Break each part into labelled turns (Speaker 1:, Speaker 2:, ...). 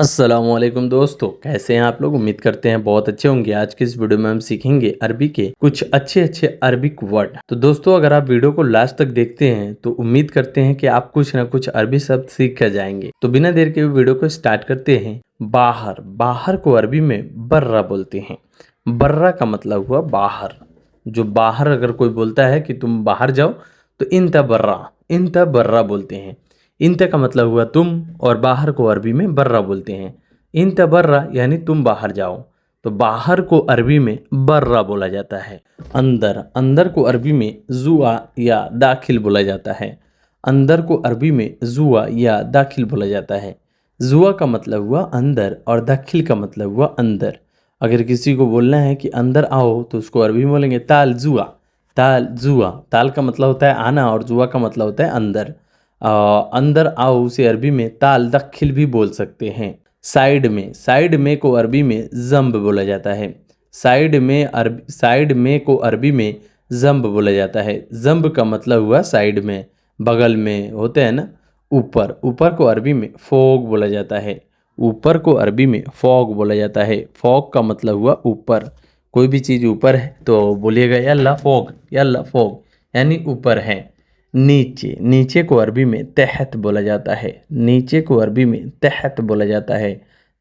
Speaker 1: अस्सलामुअलैकुम दोस्तों, कैसे हैं आप लोग। उम्मीद करते हैं बहुत अच्छे होंगे। आज के इस वीडियो में हम सीखेंगे अरबी के कुछ अच्छे अच्छे अरबिक वर्ड। तो दोस्तों, अगर आप वीडियो को लास्ट तक देखते हैं तो उम्मीद करते हैं कि आप कुछ ना कुछ अरबी शब्द सीख कर जाएंगे। तो बिना देर के वीडियो को स्टार्ट करते हैं। बाहर, बाहर को अरबी में बर्रा बोलते हैं। बर्रा का मतलब हुआ बाहर। जो बाहर अगर कोई बोलता है कि तुम बाहर जाओ तो इंता बर्रा बोलते हैं। इंत का मतलब हुआ तुम, और बाहर को अरबी में बर्रा बोलते हैं। इंत बर्रा यानी तुम बाहर जाओ। तो बाहर को अरबी में बर्रा बोला जाता है। अंदर, अंदर को अरबी में जुआ या दाखिल बोला जाता है। अंदर को अरबी में जुआ या दाखिल बोला जाता है। जुआ का मतलब हुआ अंदर और दाखिल का मतलब हुआ अंदर। अगर किसी को बोलना है कि अंदर आओ तो उसको अरबी में बोलेंगे ताल जुआ। ताल जुआ, ताल का मतलब होता है आना और जुआ का मतलब होता है अंदर। अंदर आओ उसे अरबी में ताल दखिल भी बोल सकते हैं। साइड में को अरबी में जम्ब बोला जाता है। साइड में को अरबी में जम्ब बोला जाता है। जम्ब का मतलब हुआ साइड में, बगल में होते हैं ना। ऊपर, ऊपर को अरबी में फोग बोला जाता है। ऊपर को अरबी में फॉग बोला जाता है। फॉग का मतलब हुआ ऊपर। कोई भी चीज़ ऊपर है तो बोलिएगा यल्ला फोग यानी ऊपर है। नीचे, नीचे को अरबी में तहत बोला जाता है। नीचे को अरबी में तहत बोला जाता है।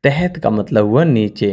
Speaker 1: तहत का मतलब हुआ नीचे।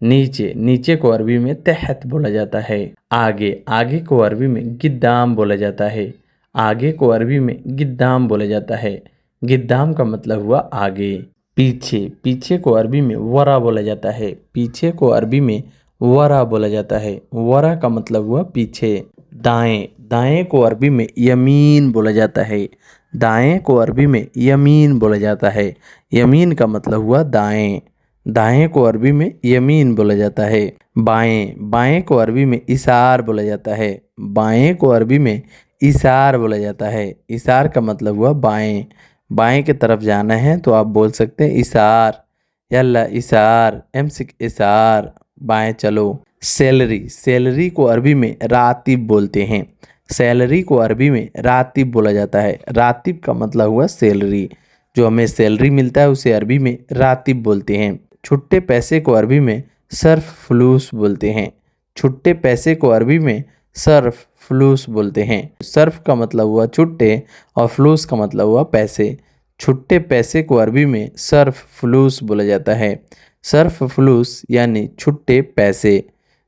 Speaker 1: नीचे को अरबी में तहत बोला जाता है। आगे, आगे को अरबी में गिद्दाम बोला जाता है। आगे को अरबी में गिद्दाम बोला जाता है। गिद्दाम का मतलब हुआ आगे। पीछे, पीछे को अरबी में वरा बोला जाता है। पीछे को अरबी में वरा बोला जाता है। वरा का मतलब हुआ पीछे। दाएं, दाएं को अरबी में यमीन बोला जाता है। दाएं को अरबी में यमीन बोला जाता है। यमीन का मतलब हुआ दाएं। दाएं को अरबी में यमीन बोला जाता है। बाएं, बाएं को अरबी में इशार बोला जाता है। बाएं को अरबी में इशार बोला जाता है। इशार का मतलब हुआ बाएं। बाएं की तरफ जाना है तो आप बोल सकते हैं इशार। यल्ला इशार, एमसिक इशार, बाएं चलो। सैलरी, सैलरी को अरबी में रातिब बोलते हैं। सैलरी को अरबी में रातिब बोला जाता है। रातिब का मतलब हुआ सैलरी। जो हमें सैलरी मिलता है उसे अरबी में रातिब बोलते हैं। छुट्टे पैसे को अरबी में सर्फ फ्लूस बोलते हैं। छुट्टे पैसे को अरबी में सर्फ फ्लूस बोलते हैं। सर्फ का मतलब हुआ छुट्टे और फ्लूस का मतलब हुआ पैसे। छुट्टे पैसे को अरबी में सर्फ फ्लूस बोला जाता है। सर्फ फ्लूस यानी छुट्टे पैसे।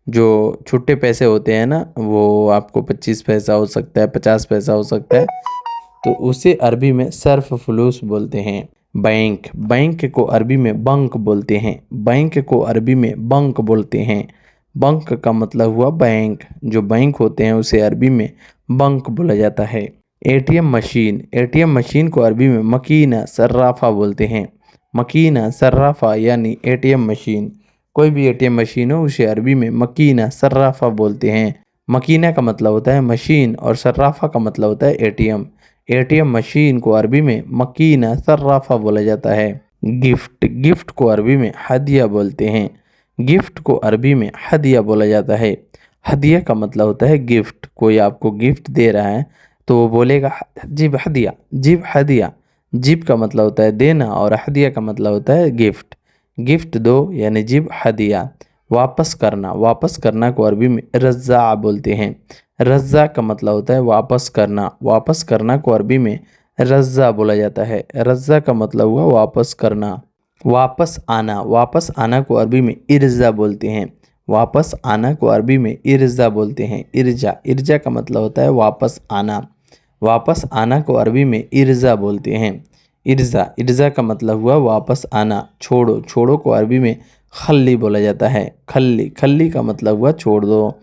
Speaker 1: जो छुट्टे पैसे होते हैं ना, वो आपको 25 पैसा हो सकता है, 50 पैसा हो सकता है, तो उसे अरबी में सर्फ फ्लूस बोलते हैं। बैंक, बैंक को अरबी में बंक बोलते हैं। बैंक को अरबी में बंक बोलते हैं। बंक का मतलब हुआ बैंक। जो बैंक होते हैं उसे अरबी में बंक बोला जाता है। एटीएम मशीन, एटीएम मशीन को अरबी में मकीना सर्राफा बोलते हैं। मकीना सर्राफा यानी एटीएम मशीन। कोई भी एटीएम मशीन हो उसे अरबी में मकीना सर्राफा बोलते हैं। मकीना का मतलब होता है मशीन और सर्राफा का मतलब होता है एटीएम। एटीएम मशीन को अरबी में मकीना सर्राफा बोला जाता है। गिफ्ट, गिफ्ट को अरबी में हदिया बोलते हैं। गिफ्ट को अरबी में हदिया बोला जाता है। हदिया का मतलब होता है गिफ्ट। कोई आपको गिफ्ट दे रहा है तो वो बोलेगा जिब हदिया, जिब हदिया। जिब का मतलब होता है देना और हदिया का मतलब होता है गिफ्ट। गिफ्ट दो यानी जिब हदिया। वापस करना, वापस करना को अरबी में रज़्ज़ा बोलते हैं। रज़्ज़ा का मतलब होता है वापस करना। वापस करना को अरबी में रज़्ज़ा बोला जाता है। रज़्ज़ा का मतलब हुआ वापस करना। वापस आना, वापस आना को अरबी में इर्ज़ा बोलते हैं। वापस आना को अरबी में इर्ज़ा बोलते हैं। इर्जा, इर्जा का मतलब होता है वापस आना। वापस आना को अरबी में इर्ज़ा बोलते हैं। इर्ज़ा, इर्ज़ा का मतलब हुआ वापस आना। छोड़ो, छोड़ो को अरबी में खल्ली बोला जाता है। खल्ली, खल्ली का मतलब हुआ छोड़ दो।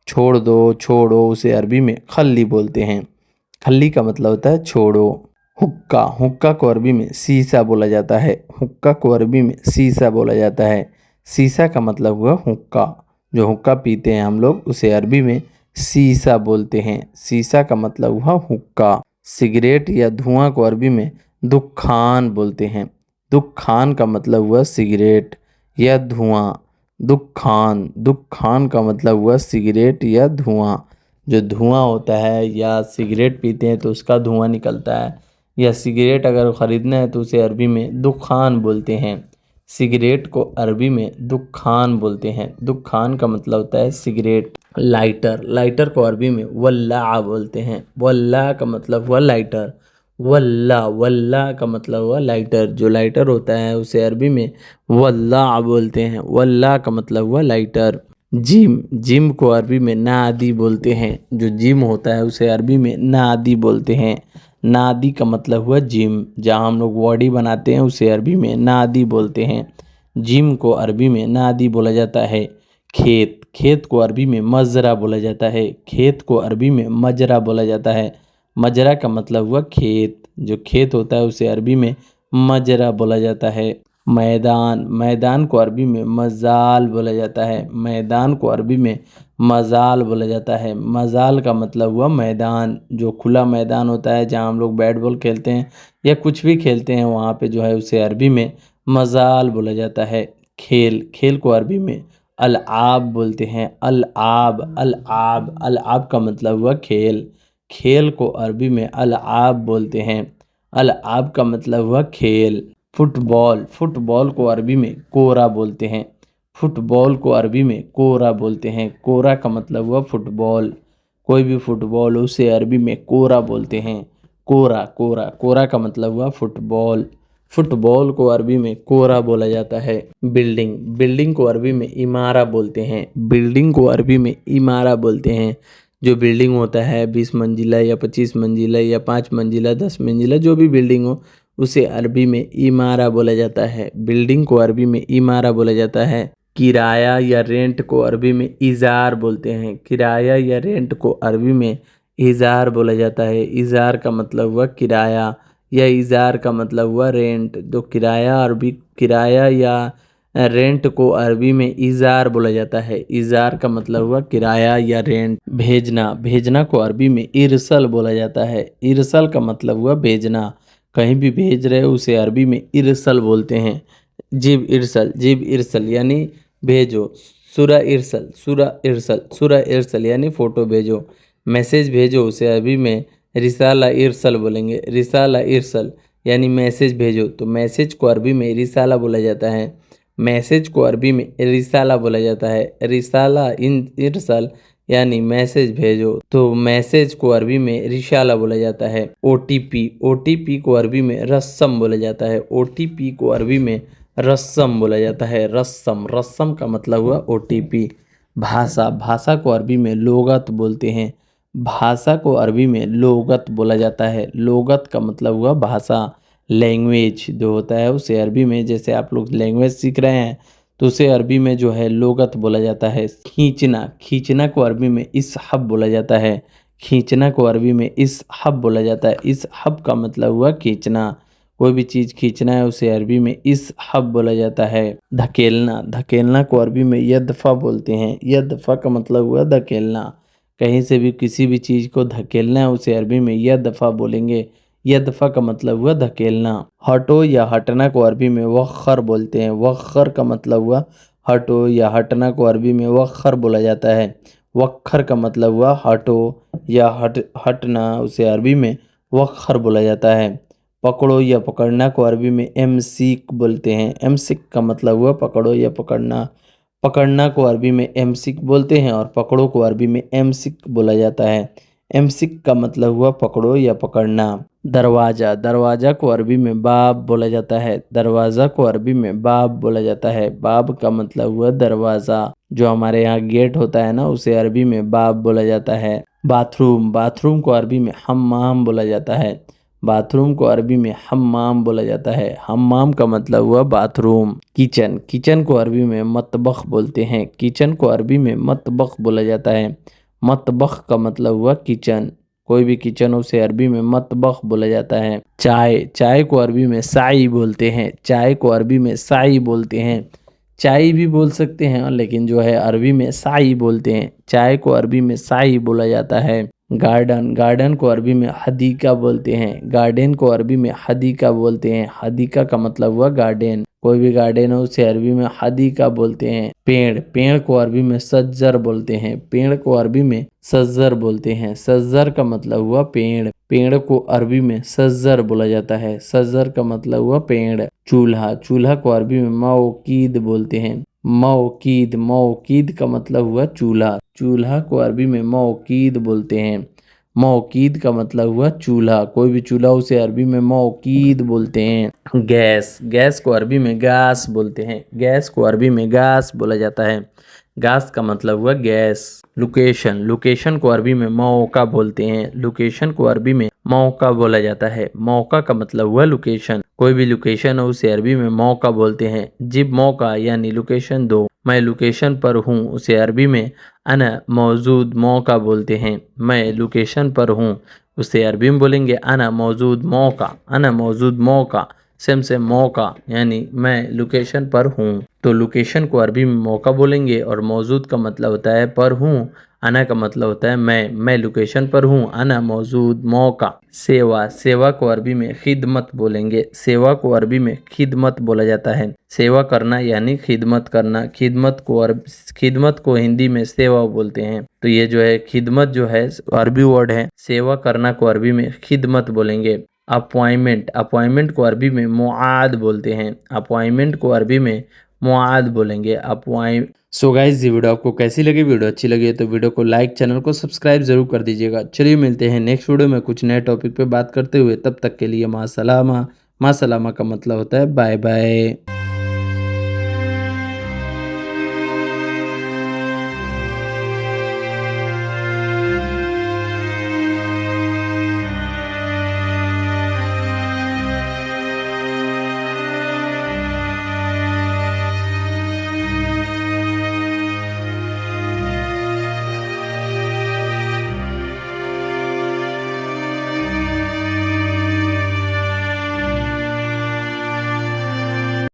Speaker 1: छोड़ दो, छोड़ो उसे अरबी में खल्ली बोलते हैं। खल्ली का मतलब होता है छोड़ो। हुक्का, हुक्का को अरबी में सीसा बोला जाता है। हुक्का को अरबी में सीसा बोला जाता है। सीसा का मतलब हुआ हुक्का। जो हुक्का पीते हैं हम लोग उसे अरबी में सीसा बोलते हैं। सीसा का मतलब हुआ हुक्का। सिगरेट या धुआं को अरबी में दुखान बोलते हैं। दुखान का मतलब हुआ सिगरेट या धुआं। दुखान, दुखान का मतलब हुआ सिगरेट या धुआं। जो धुआं होता है या सिगरेट पीते हैं तो उसका धुआं निकलता है, या सिगरेट अगर ख़रीदना है तो उसे अरबी में दुखान बोलते हैं। सिगरेट को अरबी में दुखान बोलते हैं। दुखान का मतलब होता है सिगरेट। लाइटर, लाइटर को अरबी में वल्ला बोलते हैं। वल्ला का मतलब हुआ लाइटर। वल्ला, वल्ला का मतलब हुआ लाइटर। जो लाइटर होता है उसे अरबी में वल्ला बोलते हैं। वल्ला का मतलब हुआ लाइटर। जिम, जिम को अरबी में नादी बोलते हैं। जो जिम होता है उसे अरबी में नादी बोलते हैं। नादी का मतलब हुआ जिम। जहाँ हम लोग बॉडी बनाते हैं उसे अरबी में नादी बोलते हैं। जिम को अरबी में नादी बोला जाता है। खेत, खेत को अरबी में मजरा बोला जाता है। खेत को अरबी में मजरा बोला जाता है। मजरा का मतलब हुआ खेत। जो खेत होता है उसे अरबी में मजरा बोला जाता है। मैदान, मैदान को अरबी में मजाल बोला जाता है। मैदान को अरबी में मजाल बोला जाता है। मजाल का मतलब हुआ मैदान। जो खुला मैदान होता है जहाँ हम लोग बैट बॉल खेलते हैं या कुछ भी खेलते हैं, वहाँ पे जो है उसे अरबी में मजाल बोला जाता है। खेल, खेल को अरबी में अल-आब बोलते हैं। अल-आब, अल-आब, अल-आब का मतलब हुआ खेल। खेल को अरबी में अल-आब बोलते हैं। अल-आब का मतलब हुआ खेल। फुटबॉल, फुटबॉल को अरबी में कोरा बोलते हैं। फुटबॉल को अरबी में कोरा बोलते हैं। कोरा का मतलब हुआ फुटबॉल। कोई भी फुटबॉल हो उसे अरबी में कोरा बोलते हैं। कोरा, कोरा, कोरा का मतलब हुआ फुटबॉल। फुटबॉल को अरबी में कोरा बोला जाता है। बिल्डिंग, बिल्डिंग को अरबी में इमारा बोलते हैं। बिल्डिंग को अरबी में इमारा बोलते हैं। जो बिल्डिंग होता है 20 मंजिला या 25 मंजिला या 5 मंजिला 10 मंजिला, जो भी बिल्डिंग हो उसे अरबी में इमारा बोला जाता है। बिल्डिंग को अरबी में इमारा बोला जाता है। किराया या रेंट को अरबी में इजार बोलते हैं। किराया या रेंट को अरबी में इजार बोला जाता है। इजार का मतलब हुआ किराया या इजार का मतलब हुआ रेंट। तो किराया अरबी, किराया या रेंट को अरबी में इजार बोला जाता है। इजार का मतलब हुआ किराया या रेंट। भेजना, भेजना को अरबी में इरसल बोला जाता है। इरसल का मतलब हुआ भेजना। कहीं भी भेज रहे हो उसे अरबी में इरसल बोलते हैं। जिब इरसल, जिब इरसल यानी भेजो। सुरा इरसल, सुरा इरसल, सुरा इरसल यानी फ़ोटो भेजो। मैसेज भेजो उसे अरबी में रिसाला इरसल बोलेंगे। रिसाला इरसल यानी मैसेज भेजो। तो मैसेज को अरबी में रिसाला बोला जाता है। मैसेज को अरबी में रिसाला बोला जाता है। रिसाला इन इरसल यानी मैसेज भेजो। तो मैसेज को अरबी में रिशाला बोला जाता है। ओटीपी, ओटीपी को अरबी में रस्सम बोला जाता है। ओटीपी को अरबी में रस्सम बोला जाता है। रस्सम, रस्सम का मतलब हुआ ओटीपी। भाषा, भाषा को अरबी में लोगत बोलते हैं। भाषा को अरबी में लोगत बोला जाता है। लोगत का मतलब हुआ भाषा। लैंग्वेज जो होता है उसे अरबी में, जैसे आप लोग लैंग्वेज सीख रहे हैं तो उसे अरबी में जो है लोगत बोला जाता है। खींचना, खींचना को अरबी में इसहब बोला जाता है। खींचना को अरबी में इसहब बोला जाता है। इसहब का मतलब हुआ खींचना। कोई भी चीज़ खींचना है उसे अरबी में इसहब बोला जाता है। धकेलना, धकेलना को अरबी में यदफा बोलते हैं। यदफा का मतलब हुआ धकेलना। कहीं से भी किसी भी चीज़ को धकेलना है उसे अरबी में यदफा बोलेंगे। यदफा का मतलब हुआ धकेलना। हटो या हटना को अरबी में वख्खर बोलते हैं। वख्खर का मतलब हुआ हटो या हटना को अरबी में वख्खर बोला जाता है। वख्खर का मतलब हुआ हटो या हटना, उसे अरबी में वख्खर बोला जाता है। पकड़ो या पकड़ना को अरबी में एमसीक बोलते हैं। एमसीक का मतलब हुआ पकड़ो या पकड़ना। पकड़ना को अरबी में एमसीक बोलते हैं और पकड़ो को अरबी में एमसीक बोला जाता है। एमसीक का मतलब हुआ पकड़ो या पकड़ना। दरवाज़ा, दरवाज़ा को अरबी में बाब बोला जाता है। दरवाज़ा को अरबी में बाब बोला जाता है। बाब का मतलब हुआ दरवाज़ा। जो हमारे यहाँ गेट होता है ना उसे अरबी में बाब बोला जाता है। बाथरूम, बाथरूम को अरबी में हम्माम बोला जाता है। बाथरूम को अरबी में हम्माम बोला जाता है। हम्माम का मतलब हुआ बाथरूम। किचन, किचन को अरबी में मतबख बोलते हैं। किचन को अरबी में मतबख बोला जाता है। मतबख का मतलब हुआ किचन। कोई भी किचन हो उसे अरबी में मतबख बोला जाता है। चाय, चाय को अरबी में साई बोलते हैं। चाय को अरबी में साई बोलते हैं। चाय भी बोल सकते हैं लेकिन जो है अरबी में साई बोलते हैं। चाय को अरबी में साई बोला जाता है। गार्डन, गार्डन को अरबी में हदीका बोलते हैं। गार्डन को अरबी में हदीका बोलते हैं। हदीका का मतलब हुआ गार्डन। कोई भी गार्डन हो उसे अरबी में हदीका बोलते हैं। पेड़, पेड़ को अरबी में सज्जर बोलते हैं। पेड़ को अरबी में सज्जर बोलते हैं। सज्जर का मतलब हुआ पेड़। पेड़ को अरबी में सज्जर बोला जाता है। सज्जर का मतलब हुआ पेड़। चूल्हा, चूल्हा को अरबी में मौकीद बोलते हैं। मौकीद, मौकीद का मतलब हुआ चूल्हा। चूल्हा को अरबी में मौकीद बोलते हैं। मौकीद का मतलब हुआ चूल्हा। कोई भी चूल्हा उसे अरबी में मौकीद बोलते हैं। गैस, गैस को अरबी में गास बोलते हैं। गैस को अरबी में गास बोला जाता है। गास का मतलब हुआ गैस। लोकेशन, लोकेशन को अरबी में मौका बोलते हैं। लोकेशन को अरबी में मौका बोला जाता है। मौका का मतलब हुआ लोकेशन। कोई भी लोकेशन हो उसे अरबी में मौका बोलते हैं। जिब मौका यानी लोकेशन दो, मैं लोकेशन पर हूँ उसे अरबी में अना मौजूद मौका बोलते हैं। मैं लोकेशन पर हूँ उसे अरबी में बोलेंगे अना मौजूद मौका। अना मौजूद मौका सेम से मौका यानी मैं लोकेशन पर हूँ। तो लोकेशन को अरबी में मौका बोलेंगे और मौजूद का मतलब होता है पर हूँ। अना का मतलब होता है मैं लोकेशन पर हूँ। अना मौजूद मौका। सेवा, सेवा को अरबी में खिदमत बोलेंगे। सेवा को अरबी में खिदमत बोला जाता है। सेवा करना यानी खिदमत करना। खिदमत को हिंदी में सेवा बोलते हैं। तो ये जो है खिदमत जो है अरबी वर्ड है। सेवा करना को अरबी में खिदमत बोलेंगे। अपॉइंटमेंट, अपॉइंटमेंट को अरबी में मुआद बोलते हैं। अपॉइंटमेंट को अरबी में मुआद बोलेंगे। अपॉइंट। सो गाइस, ये वीडियो आपको कैसी लगी? वीडियो अच्छी लगी है तो वीडियो को लाइक, चैनल को सब्सक्राइब जरूर कर दीजिएगा। चलिए मिलते हैं नेक्स्ट वीडियो में कुछ नए टॉपिक पे बात करते हुए। तब तक के लिए माँ सलामा। माँ सलामा का मतलब होता है बाय बाय।